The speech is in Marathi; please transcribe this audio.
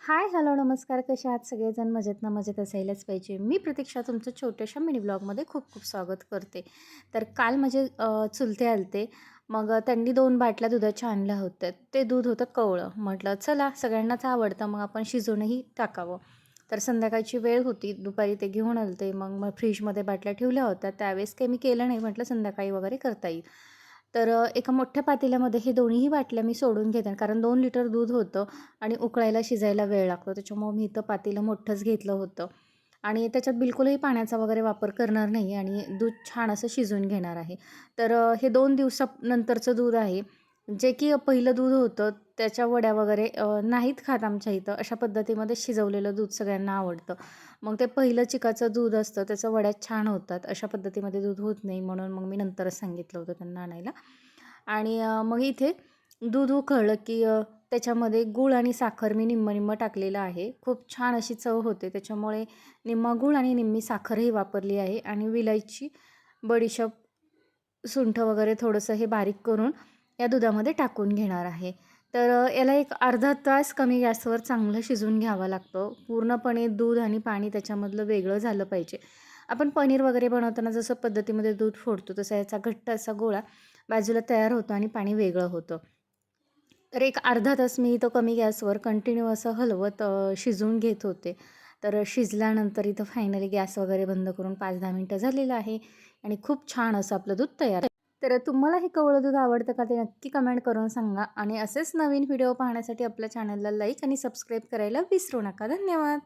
हाय, हॅलो, नमस्कार. कशा आहात सगळेजण? मजेत ना? मजेत असायलाच पाहिजे. मी प्रतीक्षा तुमचं छोट्याशा मिनी ब्लॉगमध्ये खूप खूप स्वागत करते. तर काल माझे चुलते आलते. मग त्यांनी 2 बाटल्या दुधाच्या आणल्या होत्या. ते दूध होतं कवळं. म्हटलं चला सगळ्यांनाच आवडतं, मग आपण शिजवूनही टाकावं. तर संध्याकाळची वेळ होती. दुपारी ते घेऊन आलते. मग मग फ्रीजमध्ये बाटल्या ठेवल्या होत्या. त्यावेळेस काही मी केलं नाही. म्हटलं संध्याकाळी वगैरे करता येईल. तर एका मोठ्या पातेल्यामध्ये हे दोन्हीही बाटल्या मी सोडून घेते. कारण 2 लिटर दूध होतं आणि उकळायला शिजायला वेळ लागतो. त्याच्यामुळं मी इथं पातेलं मोठंच घेतलं होतं आणि त्याच्यात बिलकुलही पाण्याचा वगैरे वापर करणार नाही आणि दूध छान असं शिजवून घेणार आहे. तर हे 2 दिवसानंतरचं दूध आहे. जे की पहिलं दूध होतं त्याच्या वड्या वगैरे नाहीत खात आमच्या इथं. अशा पद्धतीमध्ये शिजवलेलं दूध सगळ्यांना आवडतं. मग ते पहिलं चिकाचं दूध असतं त्याच्या वड्या छान होतात. अशा पद्धतीमध्ये दूध होत नाही म्हणून मग मी नंतरच सांगितलं होतं त्यांना आणायला. आणि मग इथे दूध उकळलं की त्याच्यामध्ये गूळ आणि साखर मी निम्मं-निम्मं टाकलेलं आहे. खूप छान अशी चव होते. त्याच्यामुळे निम्मा गूळ आणि निम्मी साखरही वापरली आहे आणि विलायची, बडीशेप, सुंठ वगैरे थोडंसं हे बारीक करून या दुधामध्ये टाकून घेणार आहे. तर याला एक अर्धा तास कमी गॅसवर चांगलं शिजवून घ्यावं लागतं. पूर्णपणे दूध आणि पाणी त्याच्यामधलं वेगळं झालं पाहिजे. आपण पनीर वगैरे बनवताना जसं पद्धतीमध्ये दूध फोडतो तसा याचा घट्ट असा गोळा बाजूला तयार होतो आणि पाणी वेगळं होतं. तर एक अर्धा तास मी इथं कमी गॅसवर कंटिन्यू असं हलवत शिजवून घेत होते. तर शिजल्यानंतर इथं फायनली गॅस वगैरे बंद करून 5-10 मिनिटं झालेलं आहे आणि खूप छान असं आपलं दूध तयार आहे. तर तुम्हाला हे कवळं दूध आवडतं का ते नक्की कमेंट करून सांगा आणि असेच नवीन व्हिडिओ पाहण्यासाठी आपल्या चॅनलला लाईक आणि सबस्क्राईब करायला विसरू नका. धन्यवाद.